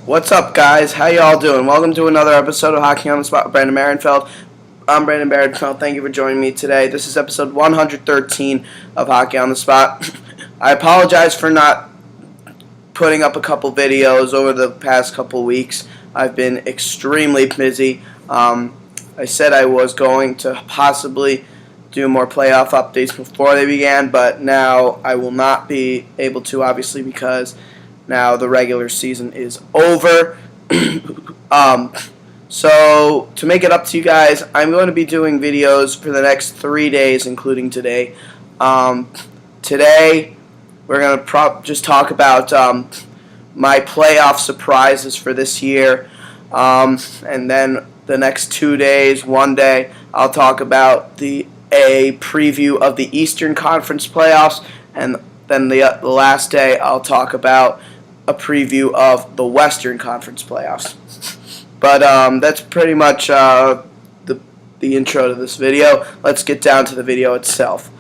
What's up, guys? How y'all doing? Welcome to another episode of Hockey on the Spot with Brandon Marenfeld. I'm Brandon Marenfeld. Thank you for joining me today. This is episode 113 of Hockey on the Spot. I apologize for not putting up a couple videos over the past couple weeks. I've been extremely busy. I said I was going to possibly do more playoff updates before they began, but now I will not be able to, obviously, because now the regular season is over. So to make it up to you guys, I'm going to be doing videos for the next 3 days, including today. Today, we're going to just talk about my playoff surprises for this year. And then the next 2 days, one day, I'll talk about a preview of the Eastern Conference playoffs, and then the last day I'll talk about a preview of the Western Conference playoffs. But that's pretty much the intro to this video. Let's get down to the video itself.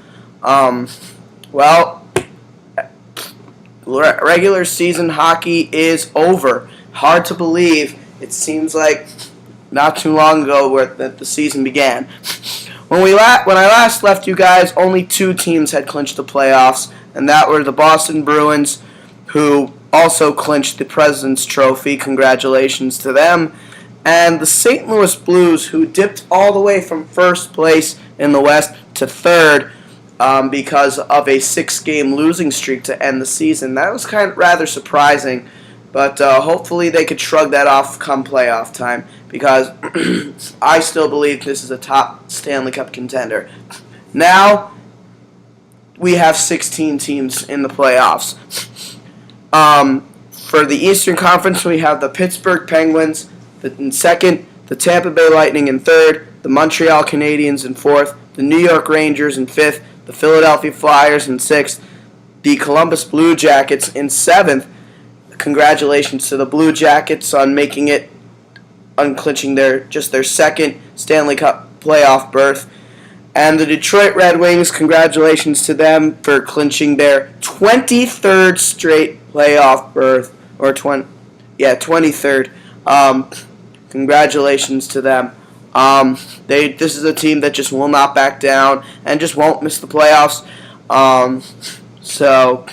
Regular season hockey is over. Hard to believe. It seems like not too long ago that the season began. When I last left you guys, only 2 teams had clinched the playoffs, and that were the Boston Bruins, who also clinched the President's Trophy. Congratulations to them. And the St. Louis Blues, who dipped all the way from first place in the West to third because of a 6-game losing streak to end the season. That was rather surprising, but hopefully they could shrug that off come playoff time, because I still believe this is a top Stanley Cup contender. Now we have 16 teams in the playoffs. For the Eastern Conference, we have the Pittsburgh Penguins in second, the Tampa Bay Lightning in third, the Montreal Canadiens in fourth, the New York Rangers in fifth, the Philadelphia Flyers in sixth, the Columbus Blue Jackets in seventh. Congratulations to the Blue Jackets on clinching their second Stanley Cup playoff berth. And the Detroit Red Wings, congratulations to them for clinching their 23rd straight playoff berth, or 23rd. Congratulations to them. This is a team that just will not back down and just won't miss the playoffs. So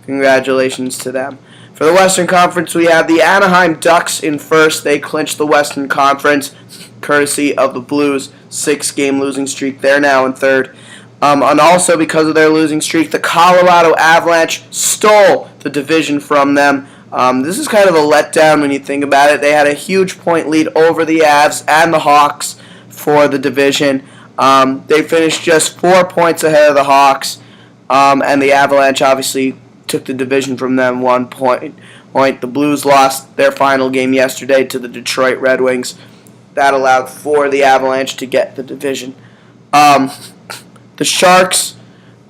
congratulations to them. For the Western Conference, we have the Anaheim Ducks in first. They clinched the Western Conference, courtesy of the Blues' 6-game losing streak. They're now in third. And also because of their losing streak, the Colorado Avalanche stole the division from them. This is kind of a letdown when you think about it. They had a huge point lead over the Avs and the Hawks for the division. They finished just 4 points ahead of the Hawks, and the Avalanche obviously took the division from them 1 point. The Blues lost their final game yesterday to the Detroit Red Wings. That allowed for the Avalanche to get the division. The Sharks,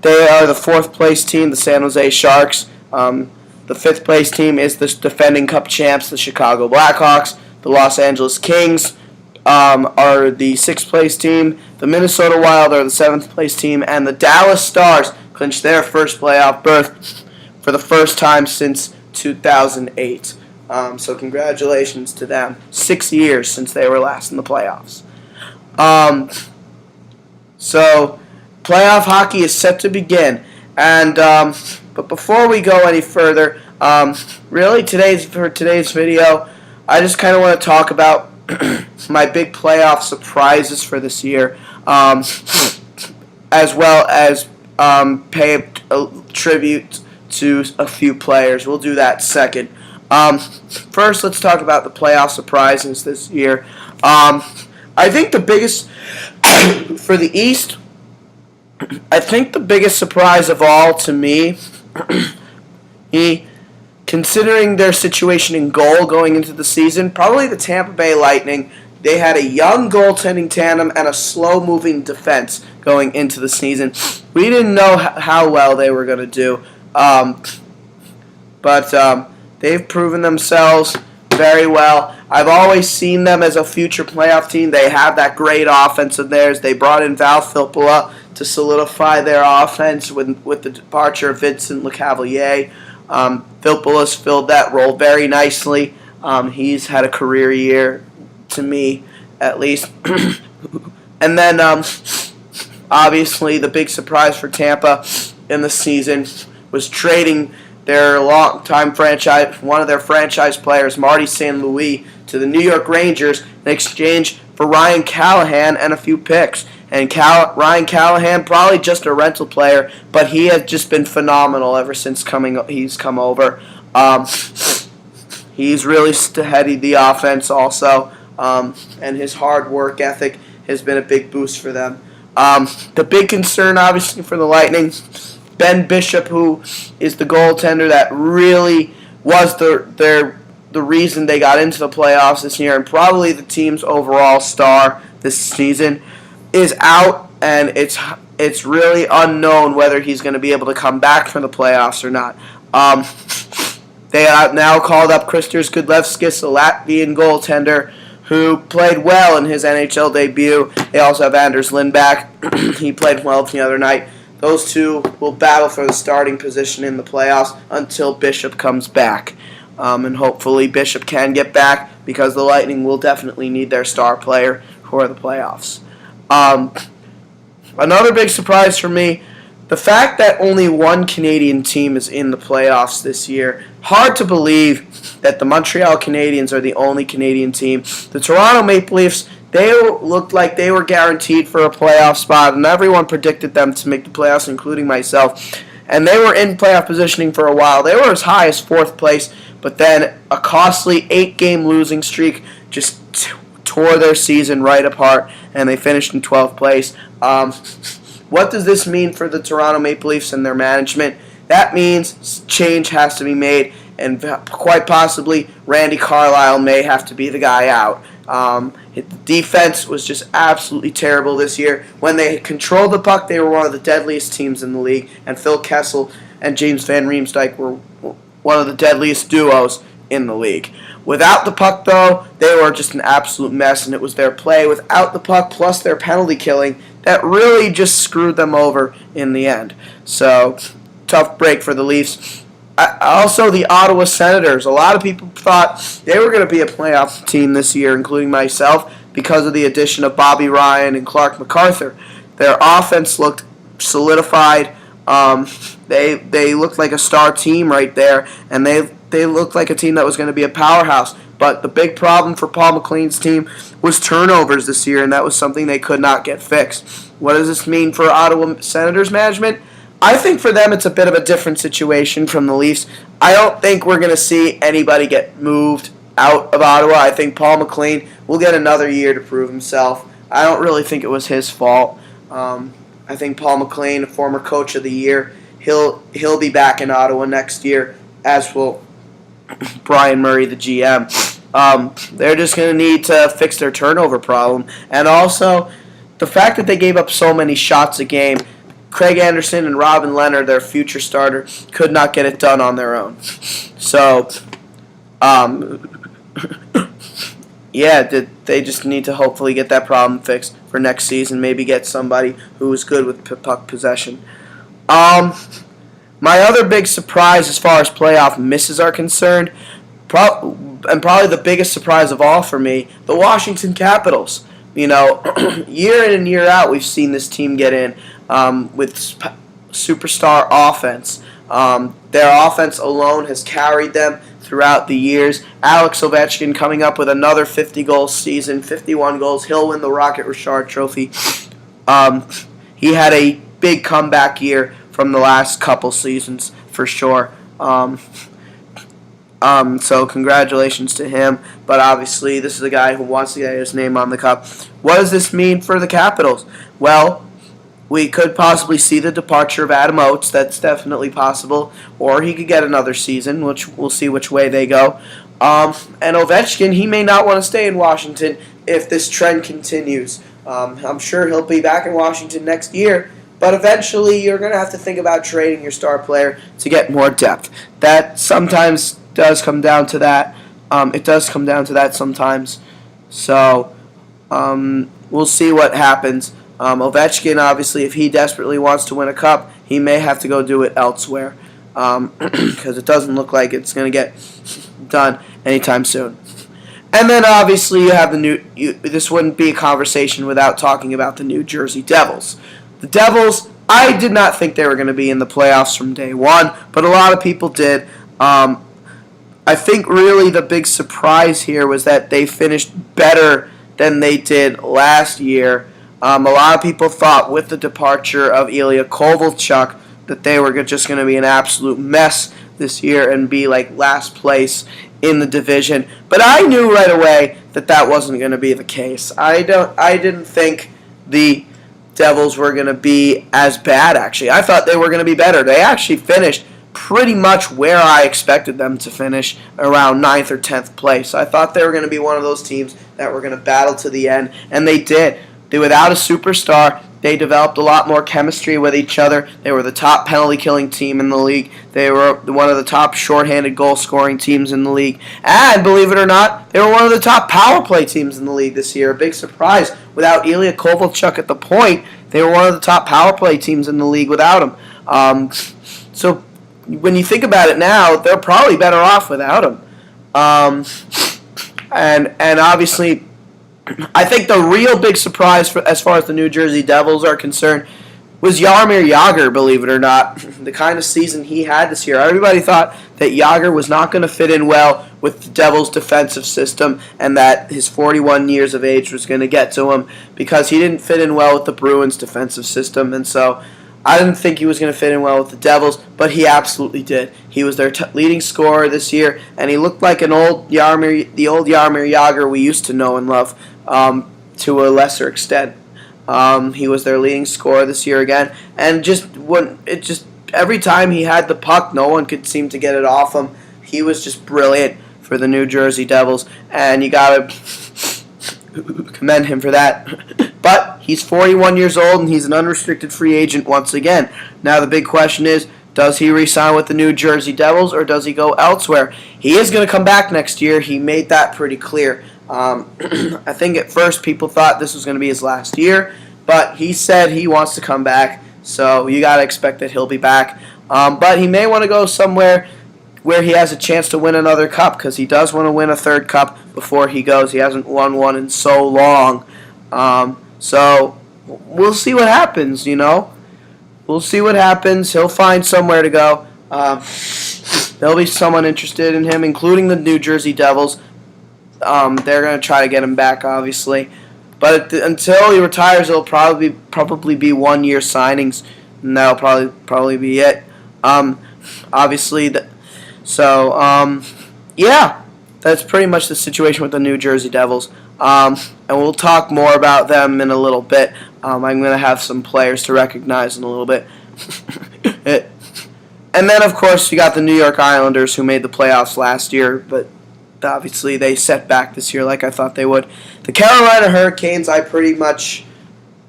they are the 4th place team, the San Jose Sharks. The 5th place team is the defending Cup champs, the Chicago Blackhawks. The Los Angeles Kings are the 6th place team. The Minnesota Wild are the 7th place team. And the Dallas Stars clinched their first playoff berth for the first time since 2008. So congratulations to them. 6 years since they were last in the playoffs. So playoff hockey is set to begin. And but before we go any further, really for today's video, I just kind of want to talk about my big playoff surprises for this year, as well as pay a tribute to a few players. We'll do that second. First, let's talk about the playoff surprises this year. I think the biggest for the East, I think the biggest surprise of all to me, considering their situation in goal going into the season, probably the Tampa Bay Lightning. They had a young goaltending tandem and a slow-moving defense going into the season. We didn't know how well they were going to do, but they've proven themselves very well. I've always seen them as a future playoff team. They have that great offense of theirs. They brought in Val Filppula to solidify their offense with the departure of Vincent Lecavalier. Filppula's filled that role very nicely. He's had a career year, to me, at least. And then, obviously, the big surprise for Tampa in the season was trading their longtime franchise, one of their franchise players, Marty St. Louis, to the New York Rangers in exchange for Ryan Callahan and a few picks. And Ryan Callahan, probably just a rental player, but he has just been phenomenal ever since he's come over. He's really steadied the offense also, and his hard work ethic has been a big boost for them. The big concern, obviously, for the Lightning, Ben Bishop, who is the goaltender that really was the reason they got into the playoffs this year and probably the team's overall star this season, is out, and it's really unknown whether he's going to be able to come back from the playoffs or not. They have now called up Kristers Gudlevskis, a Latvian goaltender, who played well in his NHL debut. They also have Anders Lindback. He played well the other night. Those two will battle for the starting position in the playoffs until Bishop comes back. And hopefully Bishop can get back because the Lightning will definitely need their star player for the playoffs. Another big surprise for me, the fact that only one Canadian team is in the playoffs this year. Hard to believe that the Montreal Canadiens are the only Canadian team. The Toronto Maple Leafs, they looked like they were guaranteed for a playoff spot, and everyone predicted them to make the playoffs, including myself. And they were in playoff positioning for a while. They were as high as 4th place, but then a costly 8-game losing streak just tore their season right apart, and they finished in 12th place. What does this mean for the Toronto Maple Leafs and their management? That means change has to be made, and quite possibly Randy Carlyle may have to be the guy out. The defense was just absolutely terrible this year. When they controlled the puck, they were one of the deadliest teams in the league, and Phil Kessel and James Van Riemsdyk were one of the deadliest duos in the league. Without the puck, though, they were just an absolute mess, and it was their play without the puck plus their penalty killing that really just screwed them over in the end. So, tough break for the Leafs. Also, the Ottawa Senators. A lot of people thought they were going to be a playoff team this year, including myself, because of the addition of Bobby Ryan and Clark MacArthur. Their offense looked solidified. They looked like a star team right there, and they looked like a team that was going to be a powerhouse. But the big problem for Paul McLean's team was turnovers this year, and that was something they could not get fixed. What does this mean for Ottawa Senators management? I think for them it's a bit of a different situation from the Leafs. I don't think we're going to see anybody get moved out of Ottawa. I think Paul McLean will get another year to prove himself. I don't really think it was his fault. I think Paul McLean, former coach of the year, he'll be back in Ottawa next year, as will Brian Murray, the GM. They're just going to need to fix their turnover problem. And also, the fact that they gave up so many shots a game, Craig Anderson and Robin Leonard, their future starter, could not get it done on their own. So, they just need to hopefully get that problem fixed for next season. Maybe get somebody who is good with puck possession. My other big surprise as far as playoff misses are concerned, and probably the biggest surprise of all for me, the Washington Capitals. You know, year in and year out, we've seen this team get in with superstar offense. Their offense alone has carried them throughout the years. Alex Ovechkin coming up with another 50-goal season, 51 goals. He'll win the Rocket Richard Trophy. He had a big comeback year from the last couple seasons, for sure. So congratulations to him. But obviously, this is a guy who wants to get his name on the cup. What does this mean for the Capitals? Well, we could possibly see the departure of Adam Oates. That's definitely possible. Or he could get another season, which we'll see which way they go. And Ovechkin, he may not want to stay in Washington if this trend continues. I'm sure he'll be back in Washington next year. But eventually, you're going to have to think about trading your star player to get more depth. That sometimes does come down to that. It does come down to that sometimes. So, we'll see what happens. Ovechkin, obviously, if he desperately wants to win a cup, he may have to go do it elsewhere. Because it doesn't look like it's going to get done anytime soon. And then obviously you have this wouldn't be a conversation without talking about the New Jersey Devils. The Devils, I did not think they were going to be in the playoffs from day one, but a lot of people did. I think really the big surprise here was that they finished better than they did last year. A lot of people thought with the departure of Ilya Kovalchuk that they were just going to be an absolute mess this year and be like last place in the division. But I knew right away that that wasn't going to be the case. I didn't think the Devils were going to be as bad, actually. I thought they were going to be better. They actually finished pretty much where I expected them to finish, around 9th or 10th place. I thought they were going to be one of those teams that were going to battle to the end, and they did. Without a superstar, they developed a lot more chemistry with each other. They were the top penalty-killing team in the league. They were one of the top shorthanded goal-scoring teams in the league. And, believe it or not, they were one of the top power play teams in the league this year. A big surprise. Without Ilya Kovalchuk at the point, they were one of the top power play teams in the league without him. So when you think about it now, they're probably better off without him. And obviously, I think the real big surprise as far as the New Jersey Devils are concerned was Jaromir Jagr, believe it or not. The kind of season he had this year. Everybody thought that Jagr was not going to fit in well with the Devils' defensive system and that his 41 years of age was going to get to him because he didn't fit in well with the Bruins' defensive system. And so I didn't think he was going to fit in well with the Devils, but he absolutely did. He was their leading scorer this year, and he looked like the old Jaromir Jagr we used to know and love to a lesser extent. He was their leading scorer this year again, and every time he had the puck, no one could seem to get it off him. He was just brilliant for the New Jersey Devils, and you got to commend him for that. But he's 41 years old, and he's an unrestricted free agent once again. Now the big question is, does he re-sign with the New Jersey Devils, or does he go elsewhere? He is going to come back next year. He made that pretty clear. I think at first people thought this was going to be his last year, but he said he wants to come back, so you got to expect that he'll be back. But he may want to go somewhere where he has a chance to win another cup, because he does want to win a third cup before he goes. He hasn't won one in so long. So we'll see what happens, We'll see what happens. He'll find somewhere to go. There'll be someone interested in him, including the New Jersey Devils. They're going to try to get him back, obviously. But until he retires, it'll probably be 1 year signings, and that'll probably be it. Obviously, yeah, that's pretty much the situation with the New Jersey Devils. And we'll talk more about them in a little bit. I'm going to have some players to recognize in a little bit. And then, of course, you got the New York Islanders, who made the playoffs last year, but obviously they set back this year like I thought they would. The Carolina Hurricanes, I pretty much,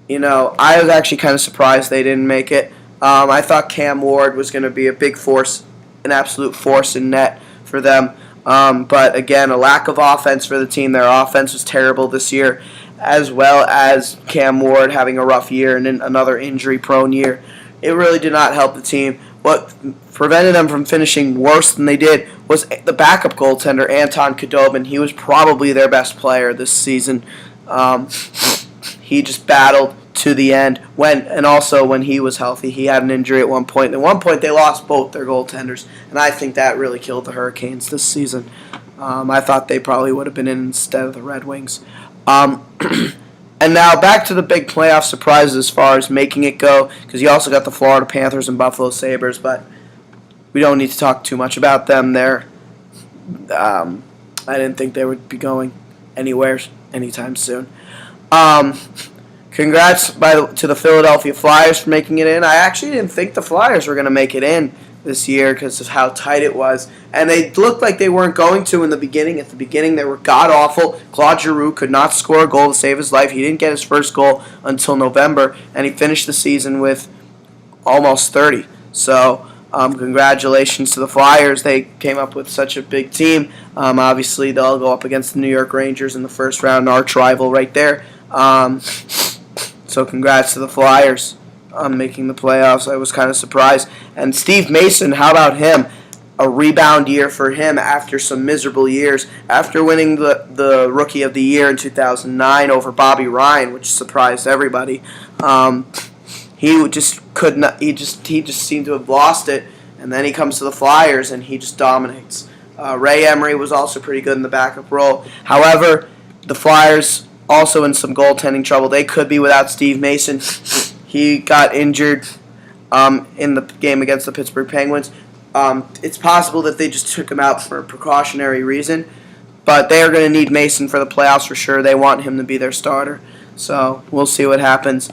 I was actually kind of surprised they didn't make it. I thought Cam Ward was going to be a big force, an absolute force in net for them. But again, a lack of offense for the team. Their offense was terrible this year, as well as Cam Ward having a rough year and another injury-prone year. It really did not help the team. What prevented them from finishing worse than they did was the backup goaltender, Anton Khudobin. He was probably their best player this season. He just battled to the end. And also when he was healthy, he had an injury at one point. At one point, they lost both their goaltenders, and I think that really killed the Hurricanes this season. I thought they probably would have been in instead of the Red Wings. And now back to the big playoff surprises as far as making it go, because you also got the Florida Panthers and Buffalo Sabres, but we don't need to talk too much about them there. I didn't think they would be going anywhere anytime soon. Congrats to the Philadelphia Flyers for making it in. I actually didn't think the Flyers were going to make it in this year because of how tight it was. And they looked like they weren't going to in the beginning. At the beginning, they were god-awful. Claude Giroux could not score a goal to save his life. He didn't get his first goal until November, and he finished the season with almost 30. So congratulations to the Flyers. They came up with such a big team. Obviously, they'll go up against the New York Rangers in the first round, arch rival right there. So congrats to the Flyers on making the playoffs. I was kind of surprised. And Steve Mason, how about him? a rebound year for him after some miserable years. After winning the Rookie of the Year in 2009 over Bobby Ryan, which surprised everybody, he just could not. He just seemed to have lost it. And then he comes to the Flyers and he just dominates. Ray Emery was also pretty good in the backup role. However, the Flyers also in some goaltending trouble. They could be without Steve Mason. He got injured in the game against the Pittsburgh Penguins. It's possible that they just took him out for a precautionary reason, but they are going to need Mason for the playoffs for sure. They want him to be their starter, so we'll see what happens.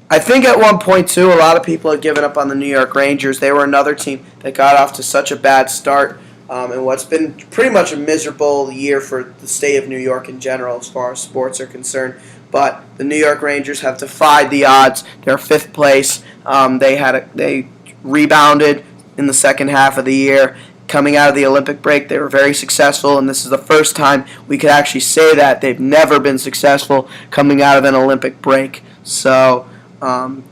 I think at one point, too, a lot of people had given up on the New York Rangers. They were another team that got off to such a bad start in what's been pretty much a miserable year for the state of New York in general as far as sports are concerned. But the New York Rangers have defied the odds. They're fifth place. They rebounded in the second half of the year. Coming out of the Olympic break, they were very successful, and this is the first time we could actually say that. They've never been successful coming out of an Olympic break. So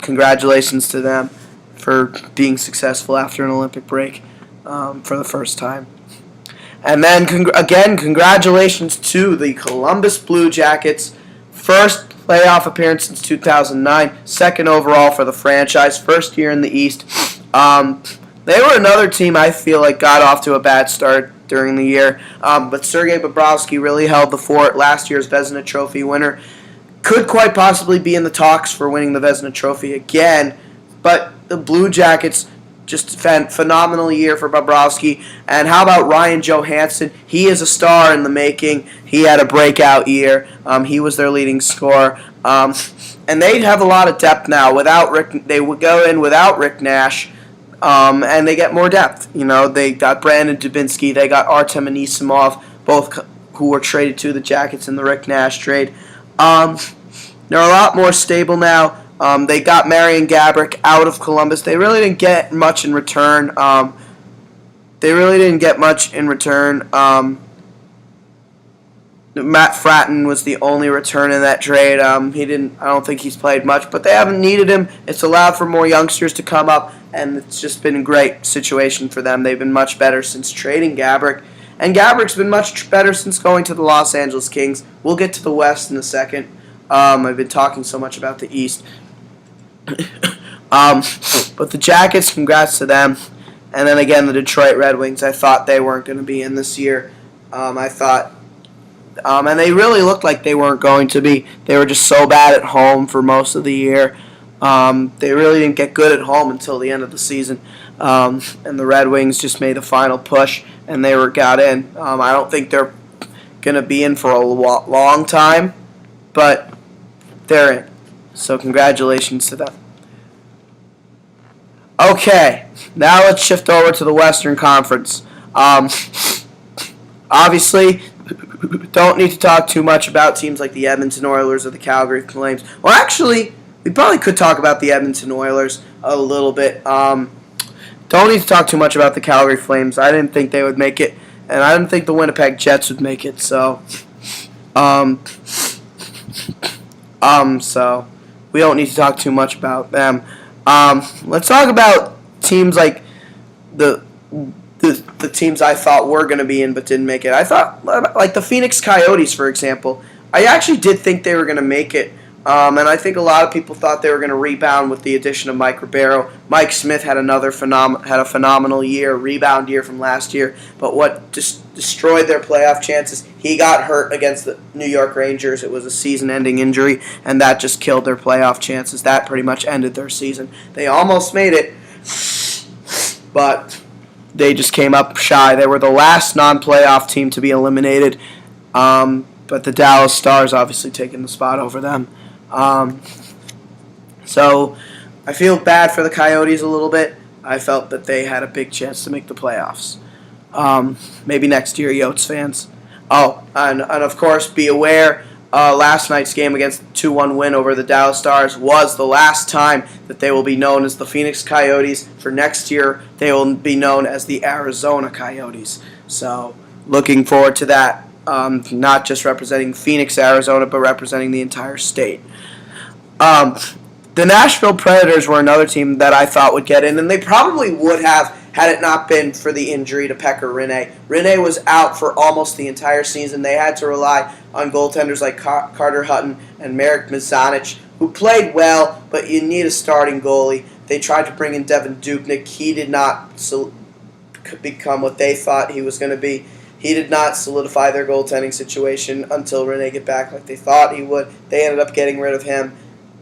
congratulations to them for being successful after an Olympic break for the first time. And then, congratulations to the Columbus Blue Jackets. First playoff appearance since 2009, second overall for the franchise, first year in the East. They were another team I feel like got off to a bad start during the year, but Sergei Bobrovsky really held the fort. Last year's Vezina Trophy winner could quite possibly be in the talks for winning the Vezina Trophy again, but the Blue Jackets, just phenomenal year for Bobrovsky. And how about Ryan Johansson? He is a star in the making. He had a breakout year. He was their leading scorer. And they have a lot of depth now. They would go in without Rick Nash, and they get more depth. You know, they got Brandon Dubinsky. They got Artem Anisimov, both who were traded to the Jackets in the Rick Nash trade. They're a lot more stable now. They got Marian Gaborik out of Columbus. They really didn't get much in return. Matt Fratton was the only return in that trade. I don't think he's played much, but they haven't needed him. It's allowed for more youngsters to come up, and it's just been a great situation for them. They've been much better since trading Gaborik, and Gaborik's been much better since going to the Los Angeles Kings. We'll get to the West in a second. I've been talking so much about the East. But the Jackets, congrats to them. And then again, the Detroit Red Wings, I thought they weren't going to be in this year. And they really looked like they weren't going to be. They were just so bad at home for most of the year. They really didn't get good at home until the end of the season. And the Red Wings just made the final push, and they got in. I don't think they're going to be in for a long time, but they're in. So congratulations to them. Okay, now let's shift over to the Western Conference. Obviously, don't need to talk too much about teams like the Edmonton Oilers or the Calgary Flames. Well, actually, we probably could talk about the Edmonton Oilers a little bit. Don't need to talk too much about the Calgary Flames. I didn't think they would make it, and I didn't think the Winnipeg Jets would make it. So we don't need to talk too much about them. Let's talk about teams like the teams I thought were going to be in but didn't make it. I thought, like the Phoenix Coyotes, for example. I actually did think they were going to make it, and I think a lot of people thought they were going to rebound with the addition of Mike Ribeiro. Mike Smith had a phenomenal year, rebound year from last year, but what just destroyed their playoff chances, he got hurt against the New York Rangers. It was a season-ending injury, and that just killed their playoff chances. That pretty much ended their season. They almost made it, but they just came up shy. They were the last non-playoff team to be eliminated, but the Dallas Stars obviously taking the spot over them. So I feel bad for the Coyotes a little bit. I felt that they had a big chance to make the playoffs. Maybe next year, Yotes fans. Oh, and of course, be aware, last night's game against the 2-1 win over the Dallas Stars was the last time that they will be known as the Phoenix Coyotes. For next year, they will be known as the Arizona Coyotes. So, looking forward to that. Not just representing Phoenix, Arizona, but representing the entire state. The Nashville Predators were another team that I thought would get in, and they probably would have had it not been for the injury to Pekka Rinne. Rinne was out for almost the entire season. They had to rely on goaltenders like Carter Hutton and Marek Mazanec, who played well, but you need a starting goalie. They tried to bring in Devin Dubnyk. He did not become what they thought he was going to be. He did not solidify their goaltending situation until Rinne got back like they thought he would. They ended up getting rid of him.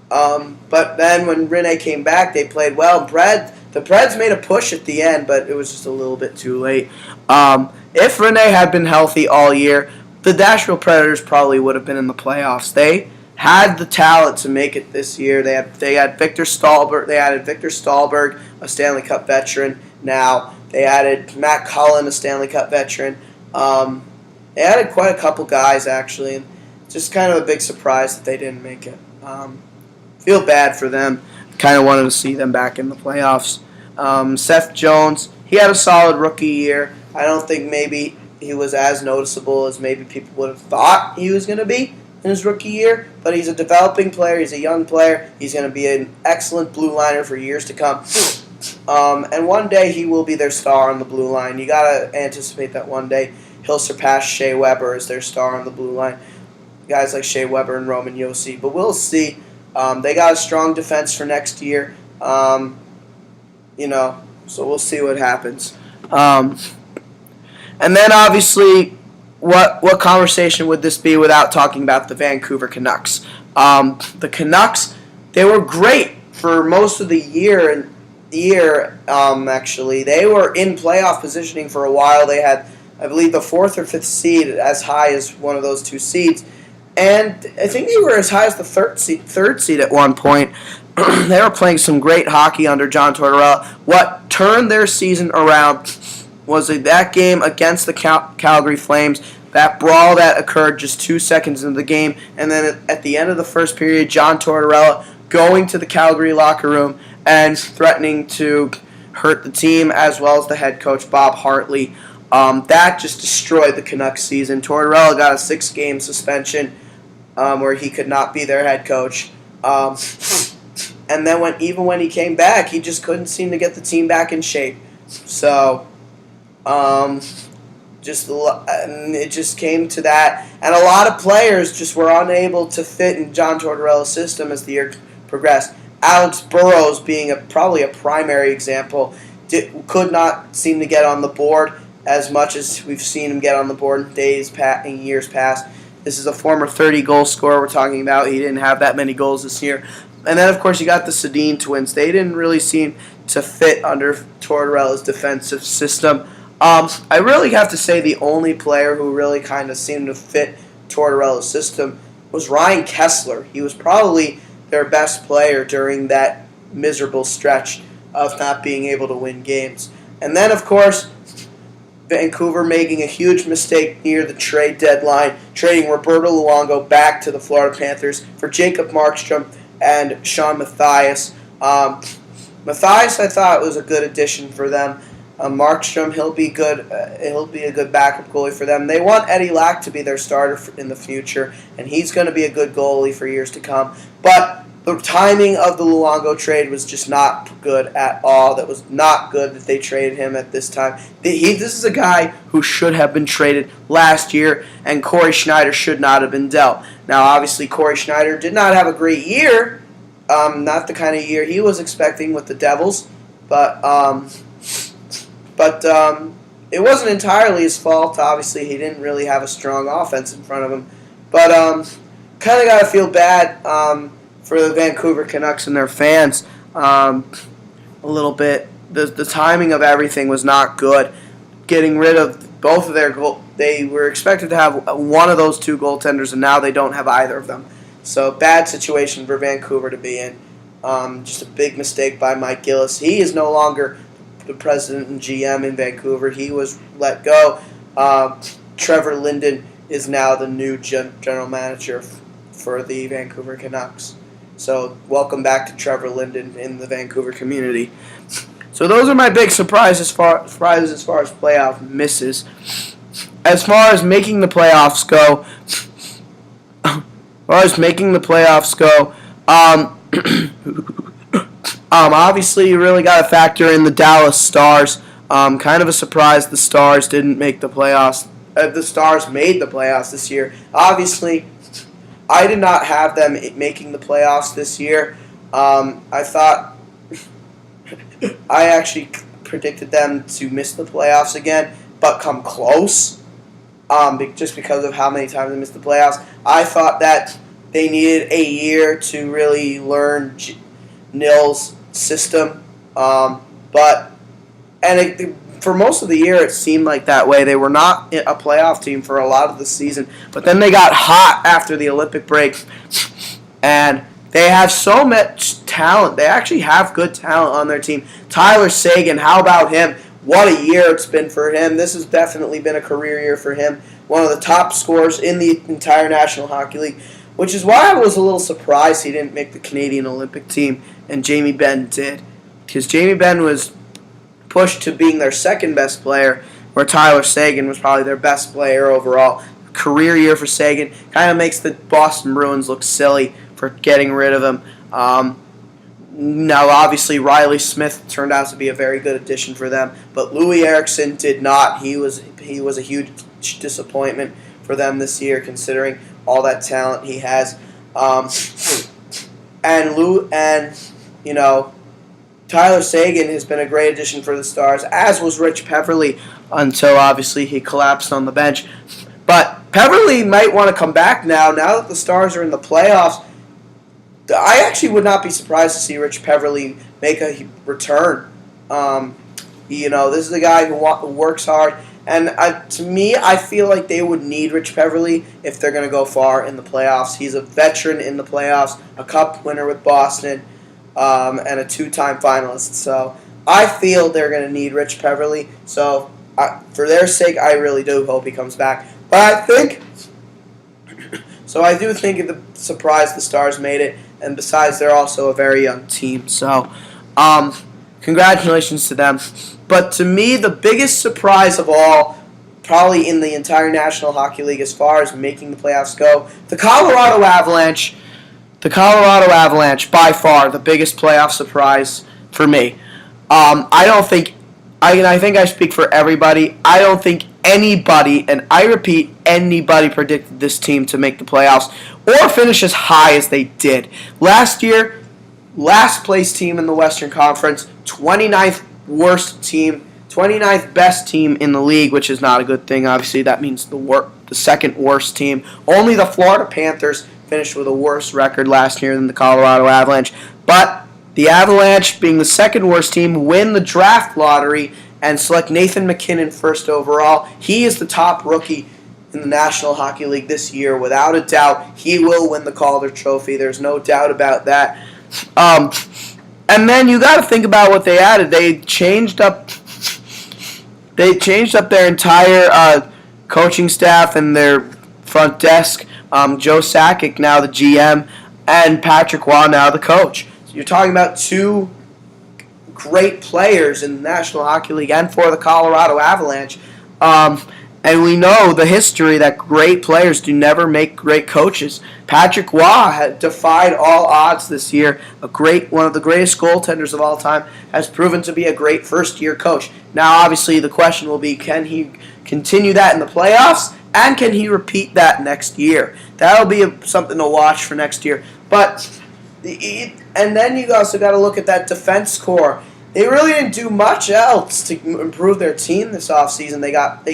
But then when Rinne came back, they played well. The Preds made a push at the end, but it was just a little bit too late. If Rinne had been healthy all year, the Nashville Predators probably would have been in the playoffs. They had the talent to make it this year. They had Victor Stahlberg. They added Victor Stahlberg, a Stanley Cup veteran. Now they added Matt Cullen, a Stanley Cup veteran. They added quite a couple guys actually, and just kind of a big surprise that they didn't make it. Feel bad for them. Kind of wanted to see them back in the playoffs. Seth Jones, he had a solid rookie year. I don't think maybe he was as noticeable as maybe people would have thought he was going to be in his rookie year, but he's a developing player. He's a young player. He's going to be an excellent blue liner for years to come. And one day he will be their star on the blue line. You got to anticipate that one day he'll surpass Shea Weber as their star on the blue line. Guys like Shea Weber and Roman Josi. But we'll see. They got a strong defense for next year. So we'll see what happens. And then obviously, what conversation would this be without talking about the Vancouver Canucks? The Canucks, they were great for most of the year. Actually, they were in playoff positioning for a while. They had, I believe, the 4th or 5th seed, as high as one of those two seeds. And I think they were as high as the third seed at one point. They were playing some great hockey under John Tortorella. What turned their season around was that game against the Calgary Flames, that brawl that occurred just 2 seconds into the game, and then at the end of the first period, John Tortorella going to the Calgary locker room and threatening to hurt the team, as well as the head coach, Bob Hartley. That just destroyed the Canucks season. Tortorella got a 6-game suspension where he could not be their head coach. And then when he came back, he just couldn't seem to get the team back in shape. So, it just came to that. And a lot of players just were unable to fit in John Tortorella's system as the year progressed. Alex Burrows being probably a primary example, could not seem to get on the board as much as we've seen him get on the board in years past. This is a former 30-goal scorer we're talking about. He didn't have that many goals this year. And then, of course, you got the Sedin twins. They didn't really seem to fit under Tortorella's defensive system. I really have to say the only player who really kind of seemed to fit Tortorella's system was Ryan Kessler. He was probably their best player during that miserable stretch of not being able to win games. And then, of course, Vancouver making a huge mistake near the trade deadline, trading Roberto Luongo back to the Florida Panthers for Jacob Markstrom and Sean Matthias. Matthias, I thought, was a good addition for them. Markstrom, he'll be good. He'll be a good backup goalie for them. They want Eddie Lack to be their starter in the future, and he's going to be a good goalie for years to come. But the timing of the Luongo trade was just not good at all. That was not good that they traded him at this time. This is a guy who should have been traded last year, and Corey Schneider should not have been dealt. Now, obviously, Corey Schneider did not have a great year. Not the kind of year he was expecting with the Devils, but it wasn't entirely his fault. Obviously, he didn't really have a strong offense in front of him. But kind of got to feel bad for the Vancouver Canucks and their fans a little bit. The timing of everything was not good. Getting rid of both of their they were expected to have one of those two goaltenders, and now they don't have either of them. So bad situation for Vancouver to be in. Just a big mistake by Mike Gillis. He is no longer the president and GM in Vancouver. He was let go. Trevor Linden is now the new general manager for the Vancouver Canucks. So welcome back to Trevor Linden in the Vancouver community. So those are my big surprises as far as playoff misses. As far as making the playoffs go, obviously you really got to factor in the Dallas Stars. Kind of a surprise the Stars didn't make the playoffs. The Stars made the playoffs this year. Obviously, I did not have them making the playoffs this year. I thought I actually predicted them to miss the playoffs again, but come close. Just because of how many times they missed the playoffs, I thought that they needed a year to really learn Nil's system. For most of the year, it seemed like that way. They were not a playoff team for a lot of the season, but then they got hot after the Olympic break, and they have so much talent. They actually have good talent on their team. Tyler Seguin, how about him? What a year it's been for him. This has definitely been a career year for him. One of the top scorers in the entire National Hockey League, which is why I was a little surprised he didn't make the Canadian Olympic team, and Jamie Benn did. Because Jamie Benn was pushed to being their second best player, where Tyler Seguin was probably their best player overall. Career year for Seguin. Kind of makes the Boston Bruins look silly for getting rid of him. Now, obviously, Riley Smith turned out to be a very good addition for them, but Louis Eriksson did not. He was a huge disappointment for them this year, considering all that talent he has. Tyler Seguin has been a great addition for the Stars, as was Rich Peverley, until obviously he collapsed on the bench. But Peverley might want to come back now that the Stars are in the playoffs. I actually would not be surprised to see Rich Peverley make a return. This is a guy who works hard, and to me, I feel like they would need Rich Peverley if they're going to go far in the playoffs. He's a veteran in the playoffs, a Cup winner with Boston, and a two-time finalist. So I feel they're going to need Rich Peverley. So for their sake, I really do hope he comes back. But I do think it's a surprise the Stars made it. And besides, they're also a very young team. So congratulations to them. But to me, the biggest surprise of all, probably in the entire National Hockey League as far as making the playoffs go, the Colorado Avalanche. The Colorado Avalanche, by far, the biggest playoff surprise for me. I think I speak for everybody. I don't think anybody, and I repeat, anybody predicted this team to make the playoffs or finish as high as they did. Last year, last place team in the Western Conference, 29th worst team, 29th best team in the league, which is not a good thing. Obviously, that means the second worst team. Only the Florida Panthers finished with a worse record last year than the Colorado Avalanche. But the Avalanche, being the second worst team, win the draft lottery and select Nathan MacKinnon first overall. He is the top rookie in the National Hockey League this year. Without a doubt, he will win the Calder Trophy. There's no doubt about that. And then you got to think about what they added. They changed up their entire coaching staff and their front desk. Joe Sakic, now the GM, and Patrick Waugh, now the coach. So you're talking about two great players in the National Hockey League and for the Colorado Avalanche. And we know the history that great players do never make great coaches. Patrick Waugh had defied all odds this year. One of the greatest goaltenders of all time, has proven to be a great first-year coach. Now, obviously, the question will be, can he continue that in the playoffs? And can he repeat that next year? That'll be something to watch for next year. And then you also got to look at that defense core. They really didn't do much else to improve their team this offseason. They got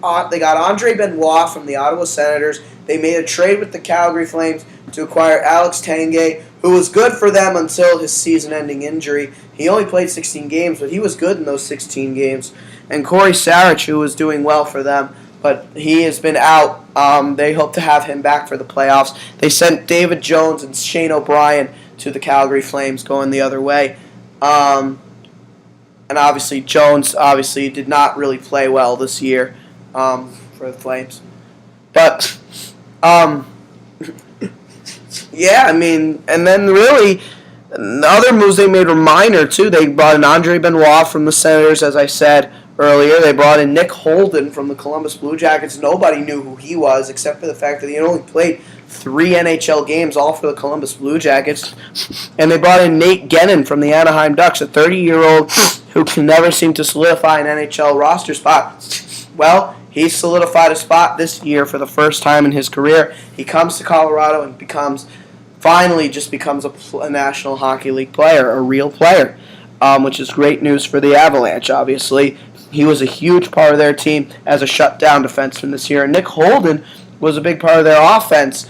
Andre Benoit from the Ottawa Senators. They made a trade with the Calgary Flames to acquire Alex Tanguay, who was good for them until his season-ending injury. He only played 16 games, but he was good in those 16 games. And Corey Sarich, who was doing well for them, but he has been out. They hope to have him back for the playoffs. They sent David Jones and Shane O'Brien to the Calgary Flames, going the other way. And obviously, Jones did not really play well this year for the Flames. But, and then really, the other moves they made were minor, too. They brought in Andre Benoit from the Senators, as I said. earlier. They brought in Nick Holden from the Columbus Blue Jackets. Nobody knew who he was except for the fact that he had only played 3 NHL games, all for the Columbus Blue Jackets. And they brought in Nate Gennin from the Anaheim Ducks, a 30-year-old who can never seem to solidify an NHL roster spot. Well, he solidified a spot this year for the first time in his career. He comes to Colorado and finally becomes a National Hockey League player, a real player, which is great news for the Avalanche, obviously. He was a huge part of their team as a shutdown defenseman this year. And Nick Holden was a big part of their offense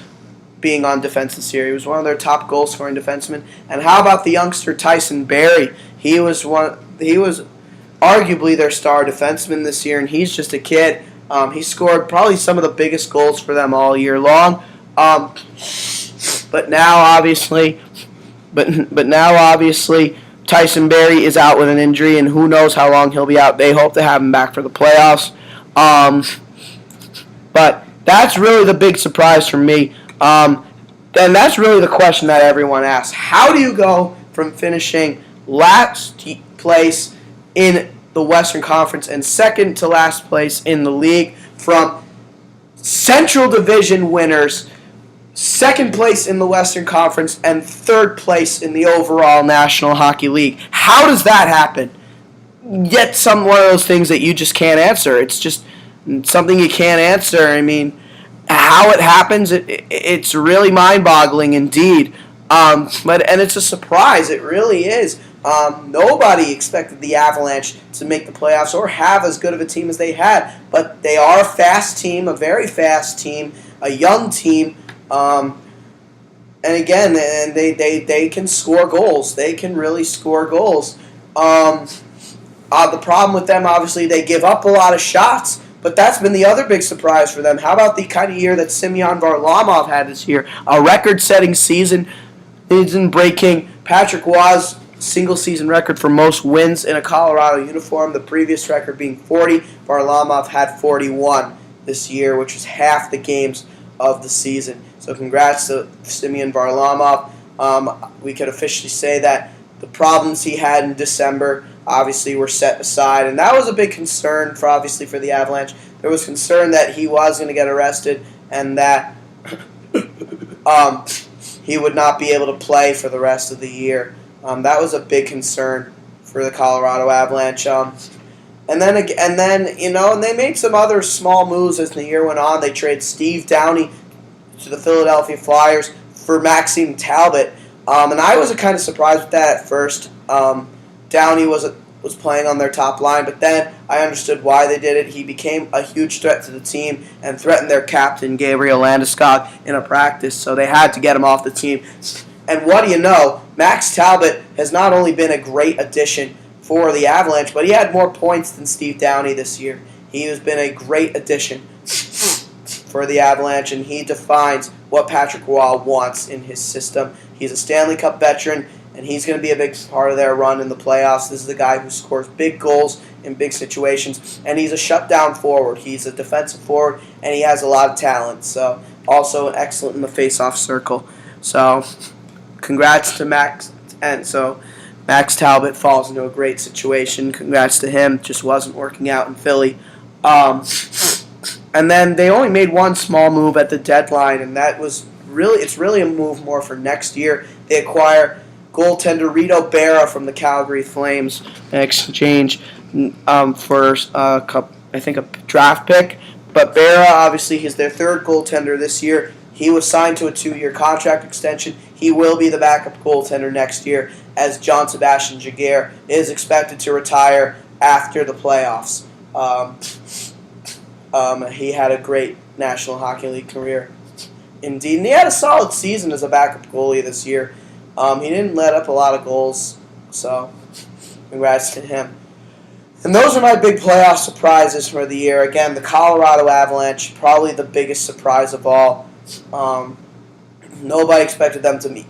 being on defense this year. He was one of their top goal-scoring defensemen. And how about the youngster Tyson Barrie? He was arguably their star defenseman this year, and he's just a kid. He scored probably some of the biggest goals for them all year long. But now, obviously, Tyson Barrie is out with an injury, and who knows how long he'll be out. They hope to have him back for the playoffs. But that's really the big surprise for me. And that's really the question that everyone asks. How do you go from finishing last place in the Western Conference and second to last place in the league, from Central Division winners, second place in the Western Conference, and third place in the overall National Hockey League? How does that happen? Yet one of those things that you just can't answer. It's just something you can't answer. I mean, how it happens, it's really mind-boggling indeed. And it's a surprise. It really is. Nobody expected the Avalanche to make the playoffs or have as good of a team as they had, but they are a fast team, a very fast team, a young team, and again, they can score goals. They can really score goals. The problem with them, obviously, they give up a lot of shots, but that's been the other big surprise for them. How about the kind of year that Semyon Varlamov had this year? A record-setting season breaking Patrick Roy's single-season record for most wins in a Colorado uniform, the previous record being 40. Varlamov had 41 this year, which was half the games of the season. So congrats to Semyon Varlamov. We could officially say that the problems he had in December obviously were set aside, and that was a big concern for the Avalanche. There was concern that he was going to get arrested and that he would not be able to play for the rest of the year. That was a big concern for the Colorado Avalanche. And they made some other small moves as the year went on. They traded Steve Downey to the Philadelphia Flyers for Maxime Talbot. And I was kind of surprised with that at first. Downey was playing on their top line, but then I understood why they did it. He became a huge threat to the team and threatened their captain, Gabriel Landeskog, in a practice, so they had to get him off the team. And what do you know, Max Talbot has not only been a great addition for the Avalanche, but he had more points than Steve Downey this year. He has been a great addition for the Avalanche, and he defines what Patrick Roy wants in his system. He's a Stanley Cup veteran, and he's going to be a big part of their run in the playoffs. This is the guy who scores big goals in big situations, and he's a shutdown forward. He's a defensive forward, and he has a lot of talent. So also excellent in the face-off circle. So congrats to Max. And so Max Talbot falls into a great situation. Congrats to him. Just wasn't working out in Philly. And then they only made one small move at the deadline, and it's really a move more for next year. They acquire goaltender Rito Berra from the Calgary Flames in exchange for a draft pick. But Berra, obviously, he's their third goaltender this year. He was signed to a 2-year contract extension. He will be the backup goaltender next year, as John Sebastian Jaguar is expected to retire after the playoffs. He had a great National Hockey League career, indeed. And he had a solid season as a backup goalie this year. He didn't let up a lot of goals, so congrats to him. And those are my big playoff surprises for the year. Again, the Colorado Avalanche, probably the biggest surprise of all. Nobody expected them to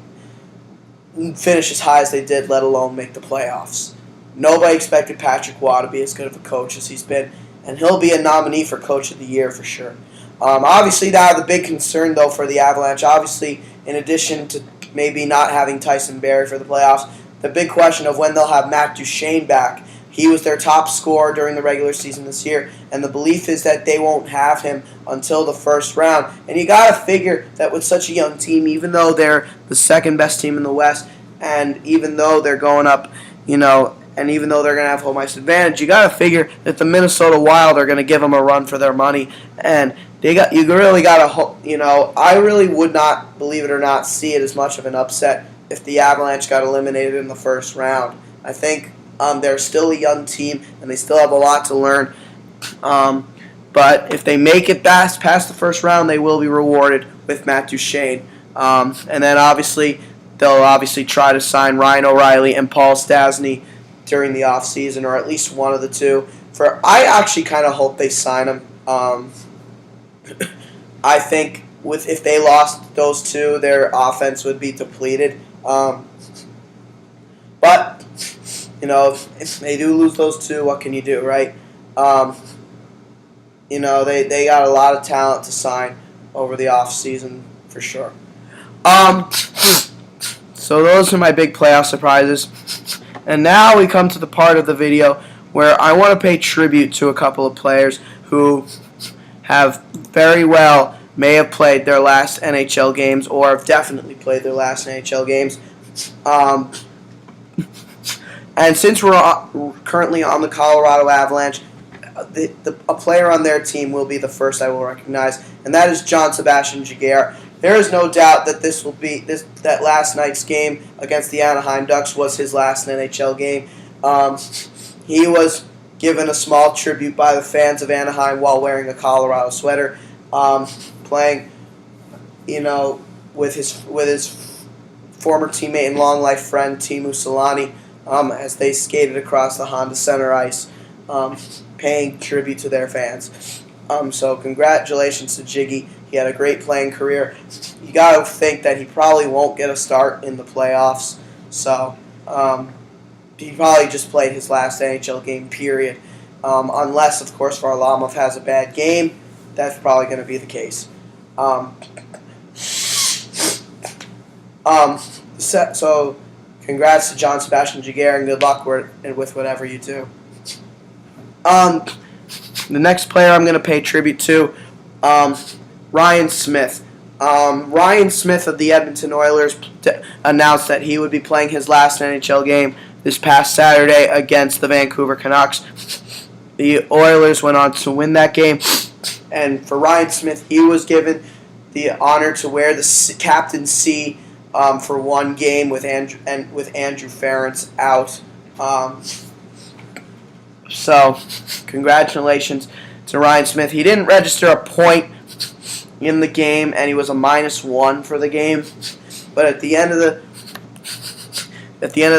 finish as high as they did, let alone make the playoffs. Nobody expected Patrick Roy to be as good of a coach as he's been, and he'll be a nominee for Coach of the Year for sure. Obviously, now the big concern, though, for the Avalanche, obviously, in addition to maybe not having Tyson Barrie for the playoffs, the big question of when they'll have Matt Duchene back. He was their top scorer during the regular season this year, and the belief is that they won't have him until the first round. And you got to figure that with such a young team, even though they're the second best team in the West, and even though they're going up, and even though they're going to have home ice advantage, you got to figure that the Minnesota Wild are going to give them a run for their money. And you really got to, I really would not, believe it or not, see it as much of an upset if the Avalanche got eliminated in the first round. I think they're still a young team, and they still have a lot to learn. But if they make it past the first round, they will be rewarded with Matt Duchene. And then they'll try to sign Ryan O'Reilly and Paul Stastny during the offseason, or at least one of the two. I actually kind of hope they sign him. I think if they lost those two, their offense would be depleted. But if they do lose those two, what can you do, right? They got a lot of talent to sign over the offseason for sure. So those are my big playoff surprises. And now we come to the part of the video where I want to pay tribute to a couple of players who may have played their last NHL games, or have definitely played their last NHL games. And since we're currently on the Colorado Avalanche, a player on their team will be the first I will recognize, and that is Jean-Sebastien Giguère. There is no doubt that that last night's game against the Anaheim Ducks was his last NHL game. He was given a small tribute by the fans of Anaheim while wearing a Colorado sweater, playing, with his former teammate and long life friend Teemu Selanne, as they skated across the Honda Center ice, paying tribute to their fans. So congratulations to Jiggy. He had a great playing career. You got to think that he probably won't get a start in the playoffs. So he probably just played his last NHL game, period. Unless, of course, Varlamov has a bad game. That's probably going to be the case. So congrats to Jean-Sebastien Giguère, and good luck with whatever you do. The next player I'm going to pay tribute to, Ryan Smith. Ryan Smith of the Edmonton Oilers announced that he would be playing his last NHL game this past Saturday against the Vancouver Canucks. The Oilers went on to win that game, and for Ryan Smith, he was given the honor to wear the Captain C for one game with Andrew Ference out. So, congratulations to Ryan Smith. He didn't register a point in the game, and he was a -1 for the game. But at the end of the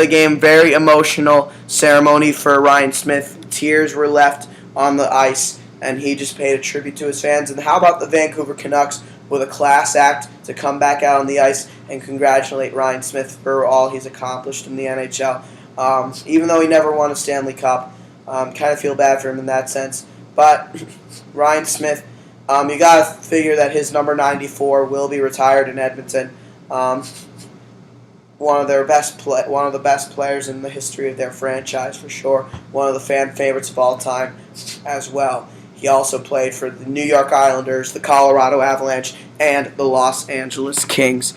game, very emotional ceremony for Ryan Smith. Tears were left on the ice, and he just paid a tribute to his fans. And how about the Vancouver Canucks with a class act to come back out on the ice and congratulate Ryan Smith for all he's accomplished in the NHL. Even though he never won a Stanley Cup, kind of feel bad for him in that sense. But Ryan Smith, you got to figure that his number 94 will be retired in Edmonton. One of the best players in the history of their franchise for sure. One of the fan favorites of all time as well. He also played for the New York Islanders, the Colorado Avalanche, and the Los Angeles Kings.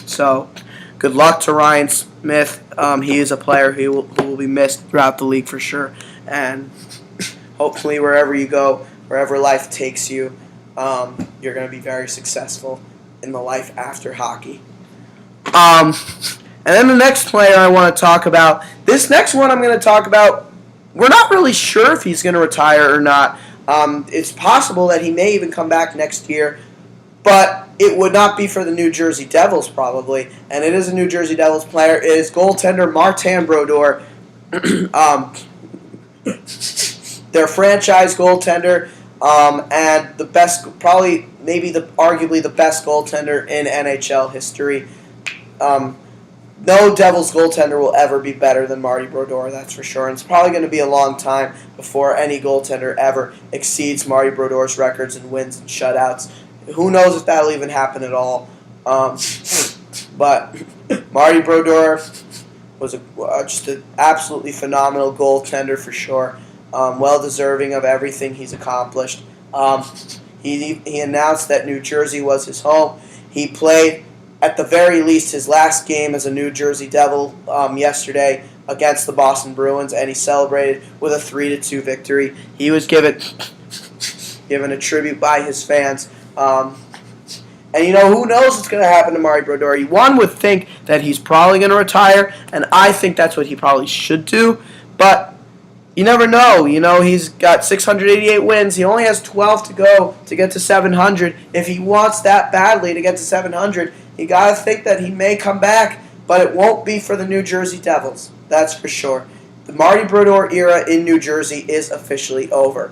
So, good luck to Ryan Smith. He is a player who will be missed throughout the league for sure. And hopefully wherever you go, wherever life takes you, you're going to be very successful in the life after hockey. And then the next player I want to talk about, this next one I'm going to talk about, we're not really sure if he's going to retire or not. It's possible that he may even come back next year, but it would not be for the New Jersey Devils probably, and it is a New Jersey Devils player. It is goaltender Martin Brodeur, their franchise goaltender, and the best, probably maybe arguably the best goaltender in NHL history. No Devils goaltender will ever be better than Marty Brodeur, that's for sure. And it's probably going to be a long time before any goaltender ever exceeds Marty Brodeur's records in wins and shutouts. Who knows if that'll even happen at all. But Marty Brodeur, was just an absolutely phenomenal goaltender for sure. Well deserving of everything he's accomplished. He announced that New Jersey was his home. He played, at the very least, his last game as a New Jersey Devil yesterday against the Boston Bruins, and he celebrated with a 3-2 victory. He was given a tribute by his fans. And who knows what's going to happen to Marty Brodeur? One would think that he's probably going to retire, and I think that's what he probably should do. But you never know. He's got 688 wins. He only has 12 to go to get to 700. If he wants that badly to get to 700, you got to think that he may come back, but it won't be for the New Jersey Devils. That's for sure. The Marty Brodeur era in New Jersey is officially over.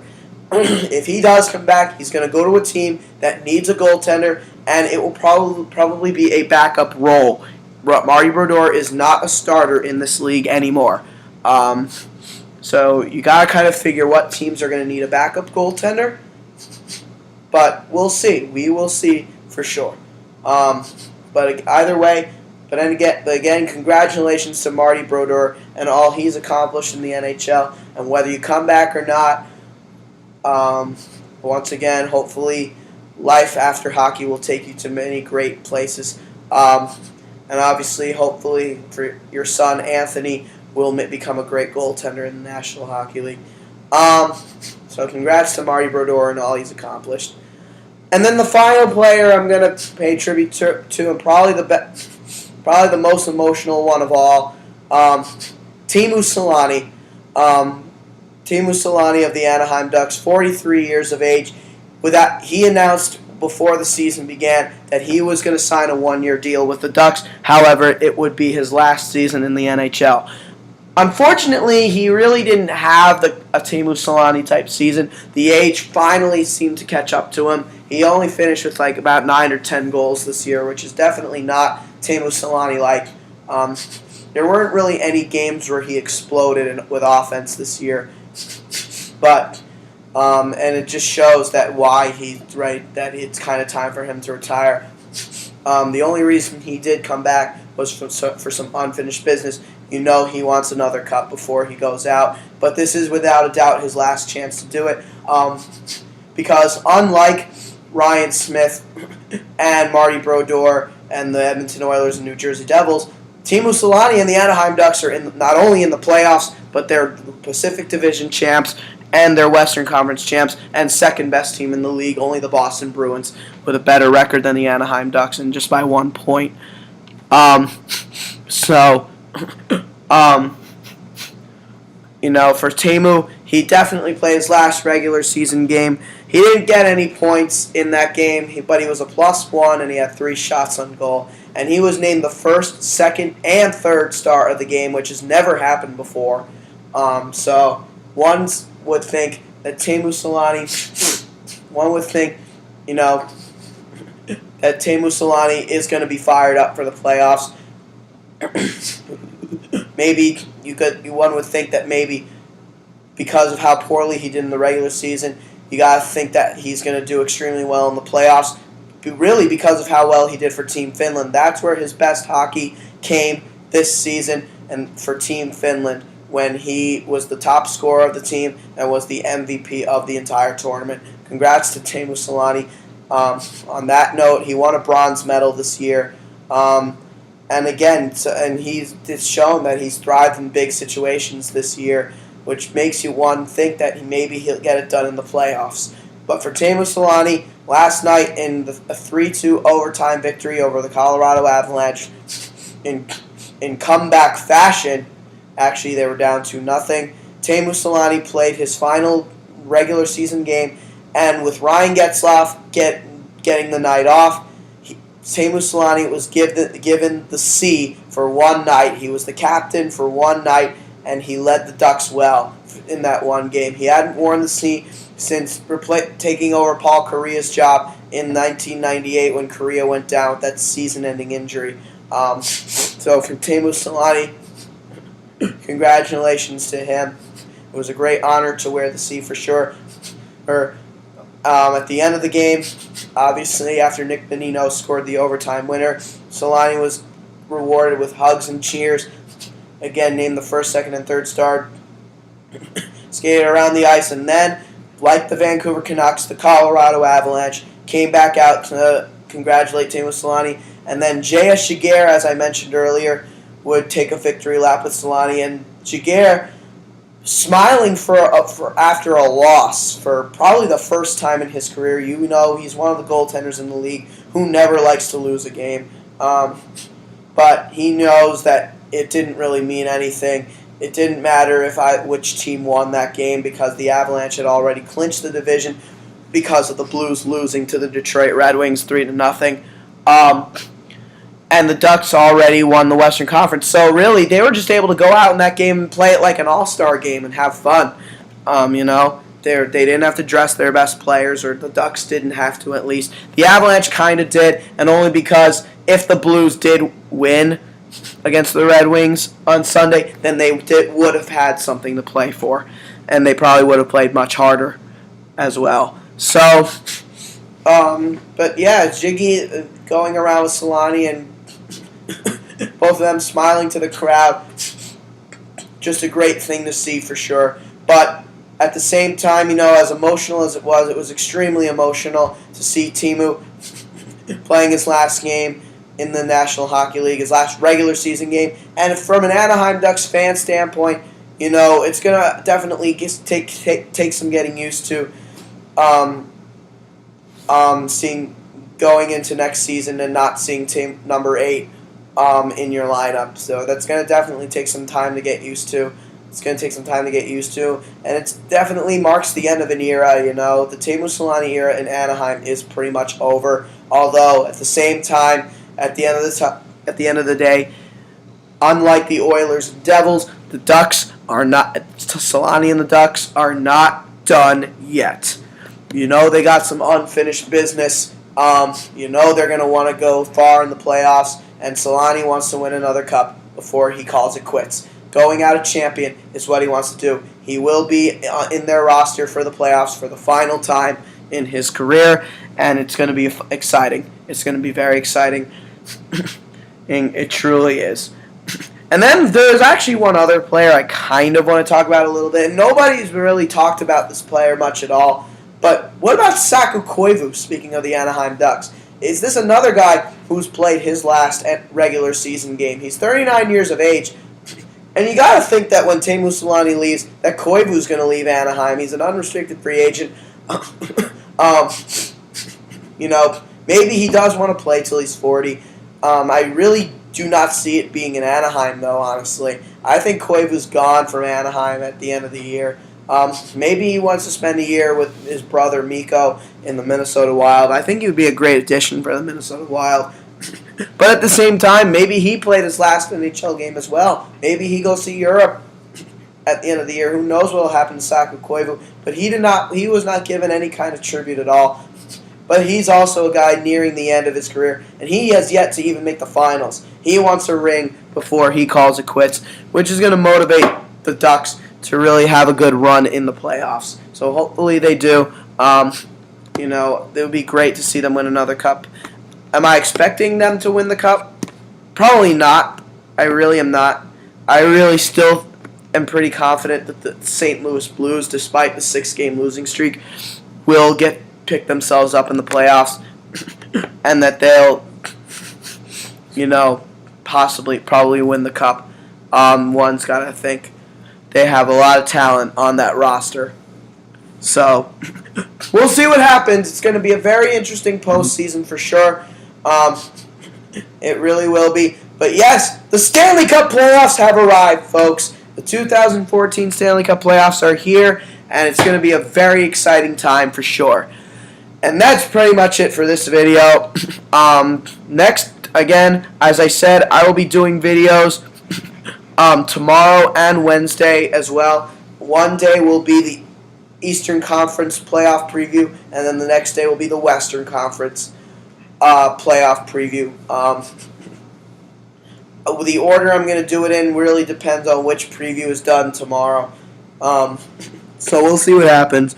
If he does come back, he's going to go to a team that needs a goaltender, and it will probably be a backup role. Marty Brodeur is not a starter in this league anymore. So you got to kind of figure what teams are going to need a backup goaltender. But we'll see. We will see for sure. But either way, but again, congratulations to Marty Brodeur and all he's accomplished in the NHL. And whether you come back or not, once again, hopefully life after hockey will take you to many great places. And obviously, hopefully, for your son, Anthony, will become a great goaltender in the National Hockey League. So congrats to Marty Brodeur and all he's accomplished. And then the final player I'm going to pay tribute to, and probably the most emotional one of all, Teemu Selanne. Teemu Selanne of the Anaheim Ducks, 43 years of age. He announced before the season began that he was going to sign a one-year deal with the Ducks. However, it would be his last season in the NHL. Unfortunately, he really didn't have a Teemu Selanne type season. The age finally seemed to catch up to him. He only finished with about 9 or 10 goals this year, which is definitely not Teemu Selanne-like. There weren't really any games where he exploded with offense this year. But and it just shows that that it's kind of time for him to retire. The only reason he did come back was for some unfinished business. He wants another cup before he goes out, but this is without a doubt his last chance to do it. Because unlike Ryan Smith and Marty Brodeur and the Edmonton Oilers and New Jersey Devils, Teemu Selanne and the Anaheim Ducks are not only in the playoffs, but they're Pacific Division champs and they're Western Conference champs and second best team in the league, only the Boston Bruins with a better record than the Anaheim Ducks and just by 1 point. For Teemu, he definitely played his last regular season game. He didn't get any points in that game, but he was a +1 and he had 3 shots on goal. And he was named the first, second, and third star of the game, which has never happened before. So one would think that Teemu Selanne, that Teemu Selanne is going to be fired up for the playoffs. One would think that maybe because of how poorly he did in the regular season, you got to think that he's going to do extremely well in the playoffs. Really, because of how well he did for Team Finland. That's where his best hockey came this season, and for Team Finland, when he was the top scorer of the team and was the MVP of the entire tournament. Congrats to Teemu Selanne. On that note, he won a bronze medal this year. And again, it's shown that he's thrived in big situations this year, which makes you think that maybe he'll get it done in the playoffs. But for Teemu Selanne, last night in a 3-2 overtime victory over the Colorado Avalanche, in comeback fashion, actually they were down 2-0. Teemu Selanne played his final regular season game, and with Ryan Getzlaf getting the night off, Teemu Selanne was given the C for one night. He was the captain for one night, and he led the Ducks well in that one game. He hadn't worn the C since taking over Paul Kariya's job in 1998 when Kariya went down with that season-ending injury. So for Teemu Selanne, congratulations to him. It was a great honor to wear the C for sure. At the end of the game, obviously after Nick Bonino scored the overtime winner, Selanne was rewarded with hugs and cheers. again named the first, second, and third star, skated around the ice, and then, like the Vancouver Canucks, the Colorado Avalanche came back out to congratulate Teemu Selanne, and then J.S. Giguère, as I mentioned earlier, would take a victory lap with Selanne, and Giguère smiling for after a loss for probably the first time in his career. You know, he's one of the goaltenders in the league who never likes to lose a game, but he knows that it didn't really mean anything. It didn't matter which team won that game because the Avalanche had already clinched the division because of the Blues losing to the Detroit Red Wings 3-0. And the Ducks already won the Western Conference. So really, they were just able to go out in that game and play it like an all-star game and have fun. You know, they didn't have to dress their best players, or the Ducks didn't have to at least. The Avalanche kind of did, and only because if the Blues did win against the Red Wings on Sunday, then they would have had something to play for, and they probably would have played much harder as well. So, but yeah, Jiggy going around with Selanne and both of them smiling to the crowd, just a great thing to see for sure. But at the same time, you know, as emotional as it was extremely emotional to see Teemu playing his last game in the National Hockey League, his last regular season game. And from an Anaheim Ducks fan standpoint, you know, it's going to definitely take some getting used to seeing going into next season and not seeing team number 8 in your lineup. So that's going to definitely take some time to get used to. It's going to take some time to get used to, and it definitely marks the end of an era. You know, the Teemu Selanne era in Anaheim is pretty much over. Although at the same time, at the end of the day, unlike the Oilers and Devils, the Ducks are not. Selanne and the Ducks are not done yet. You know, they got some unfinished business. You know, they're going to want to go far in the playoffs, and Selanne wants to win another cup before he calls it quits. Going out a champion is what he wants to do. He will be in their roster for the playoffs for the final time in his career, and it's going to be exciting. It's going to be very exciting. And it truly is. And then there's actually one other player I kind of want to talk about a little bit. Nobody's really talked about this player much at all. But what about Saku Koivu, speaking of the Anaheim Ducks? Is this another guy who's played his last regular season game? He's 39 years of age. And you got to think that when Teemu Selanne leaves, that Koivu's going to leave Anaheim. He's an unrestricted free agent. You know, maybe he does want to play till he's 40. I really do not see it being in Anaheim, though, honestly. I think Koivu's gone from Anaheim at the end of the year. Maybe he wants to spend a year with his brother Mikko in the Minnesota Wild. I think he would be a great addition for the Minnesota Wild. But at the same time, maybe he played his last NHL game as well. Maybe he goes to Europe at the end of the year. Who knows what will happen to Saku Koivu? But he was not given any kind of tribute at all. But he's also a guy nearing the end of his career, and he has yet to even make the finals. He wants a ring before he calls it quits, which is going to motivate the Ducks to really have a good run in the playoffs. So hopefully they do. You know, it would be great to see them win another cup. Am I expecting them to win the cup? Probably not. I really am not. I really still am pretty confident that the St. Louis Blues, despite the 6-game losing streak, will pick themselves up in the playoffs, and that they'll, you know, probably win the cup. One's got to think they have a lot of talent on that roster. So we'll see what happens. It's going to be a very interesting postseason for sure. It really will be. But yes, the Stanley Cup playoffs have arrived, folks. The 2014 Stanley Cup playoffs are here, and it's going to be a very exciting time for sure. And that's pretty much it for this video. Next, again, as I said, I will be doing videos tomorrow and Wednesday as well. One day will be the Eastern Conference playoff preview, and then the next day will be the Western Conference playoff preview. The order I'm going to do it in really depends on which preview is done tomorrow. So we'll see what happens.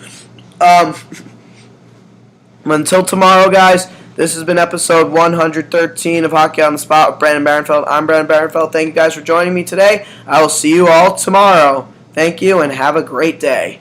Until tomorrow, guys, This has been episode 113 of Hockey on the Spot with Brandon Barenfeld. I'm Brandon Barenfeld. Thank you guys for joining me today. I will see you all tomorrow. Thank you and have a great day.